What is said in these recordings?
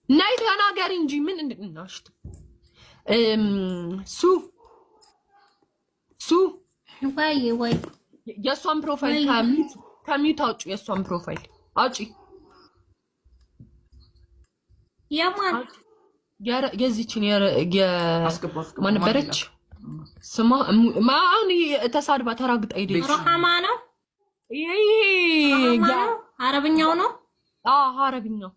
ናይ ተናገሪ እንጂ ምን እንድናሽት ሱ ወይ የሷን ፕሮፋይል ከሚዩት አውጪ። የሷን ፕሮፋይል አውጪ። ያማን የዚችን ማን ነበረች ስማ? ማን ተሳድባ ተራግጣ ሄደች? ረሃማ ነው ይሄ አረብኛው ነው። አረብኛው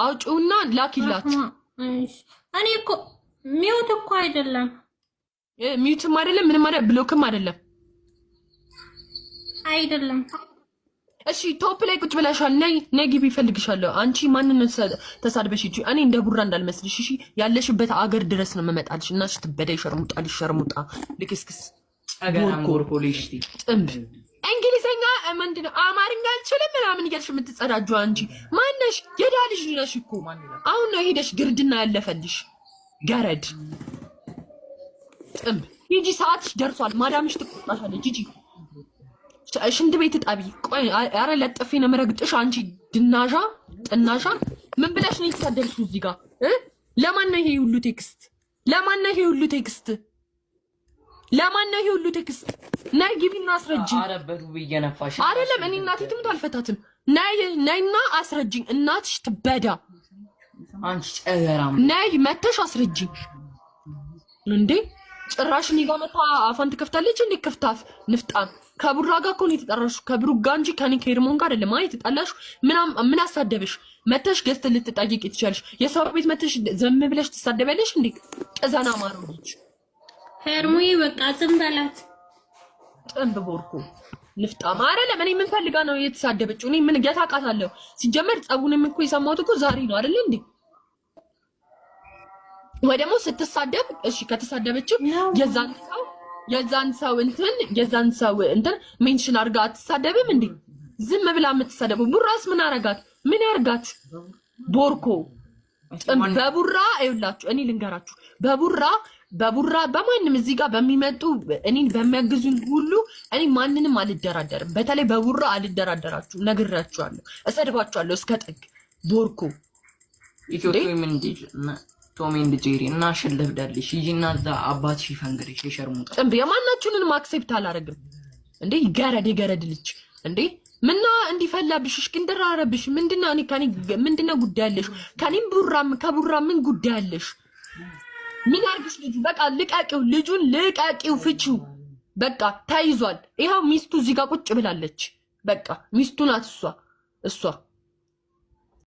አውጪውና ላኪላት። እኔ እኮ ሚውት እኮ አይደለም፣ ሚውትም አይደለም፣ ምንም አይደለም፣ ብሎክም አይደለም። እሺ ቶፕ ላይ ቁጭ ብለሻል። ነይ ግቢ እፈልግሻለሁ። አንቺ ማንን ተሳድበሽ? እኔ እንደ ቡራ እንዳልመስልሽ እሺ። ያለሽበት አገር ድረስ ነው መመጣልሽ እና ትበደይ ሸርሙጣ ልክስክስ ጥምብ እንግሊዘኛ ምንድነው አማርኛ አልችልም ምናምን እያልሽ የምትጸዳጁ አንቺ ማነሽ? የዳ ልጅ ነሽ እኮ አሁን ነው ሄደሽ ግርድና ያለፈልሽ ገረድ ጥምብ። ሂጂ ሰዓትሽ ደርሷል። ማዳምሽ ትቆጣሻለች። ሂጂ ሽንት ቤት ጣቢ። ቆይ አረ ለጥፌ ነው የምረግጥሽ አንቺ ድናሻ ጥናሻ። ምን ብለሽ ነው የተሳደብሽው እዚህ ጋር? ለማን ነው ይሄ ሁሉ ቴክስት? ለማን ነው ይሄ ሁሉ ቴክስት? ለማን ነው ይሄ ሁሉ ቴክስት? ናይ ግቢና አስረጅኝ። አረበቱ በየነፋሽ አይደለም እኔ እናቴ ትሙት አልፈታትም። ናይና አስረጅኝ። እናትሽ ትበዳ። አንቺ ጨገራም ናይ መተሽ አስረጅኝ። እንዴ ጭራሽ እኔ ጋር መታ አፋን ትከፍታለች እንዴ? ክፍታፍ ንፍጣም። ከቡራ ጋር እኮ ነው የተጠራሽው፣ ከብሩ ጋር እንጂ ከኔ ከኤርሞን ጋር አይደለም። ማለት ተጣላሽ ምን አሳደበሽ? መተሽ ገዝተ ልትጠይቂ ትችያለሽ። የሰው ቤት መተሽ ዘም ብለሽ ትሳደበለሽ እንዴ? ቀዛና ማሩት ሄርሙይ በቃ ዝም በላት። ጥንብ ቦርኮ ንፍጣም አይደለም። እኔ ምን ፈልጋ ነው የተሳደበችው? እኔ ምን ገታቃታለሁ? ሲጀመር ጸቡንም እኮ የሰማሁት እኮ ዛሬ ነው አይደል እንዴ? ወይ ደግሞ ስትሳደብ እሺ፣ ከተሳደበችው የዛን ሰው እንትን ሜንሽን አድርጋ አትሳደብም እንዴ? ዝም ብላ የምትሳደበው ቡራስ ምን አረጋት? ምን ያርጋት? ቦርኮ በቡራ አይውላችሁ። እኔ ልንገራችሁ፣ በቡራ በማንም እዚህ ጋር በሚመጡ እኔን በሚያግዙኝ ሁሉ እኔ ማንንም አልደራደርም። በተለይ በቡራ አልደራደራችሁ፣ ነግራችኋለሁ፣ እሰድባችኋለሁ እስከ ጥግ። ቦርኮ ኢትዮጵያ ምን እንዴ ቶም ኤንድ ጄሪ እና ሽልብዳልሽ ይጂና እዛ አባትሽ ይፈንግርሽ የሸርሙጣ ጥንብ። የማናችሁንም አክሴፕት አላረግም እንዴ? ገረድ ልጅ እንዴ ምና እንዲፈላብሽ እስኪንደራረብሽ ምንድነው? እኔ ከኔ ምንድነው ጉዳይ አለሽ? ከኔም ከቡራ ምን ጉዳይ አለሽ? ምን አርግሽ? ልጁ በቃ ልቃቂው፣ ልጁን ልቃቂው፣ ፍቺው። በቃ ተይዟል። ይሄው ሚስቱ እዚህ ጋር ቁጭ ብላለች። በቃ ሚስቱ ናት እሷ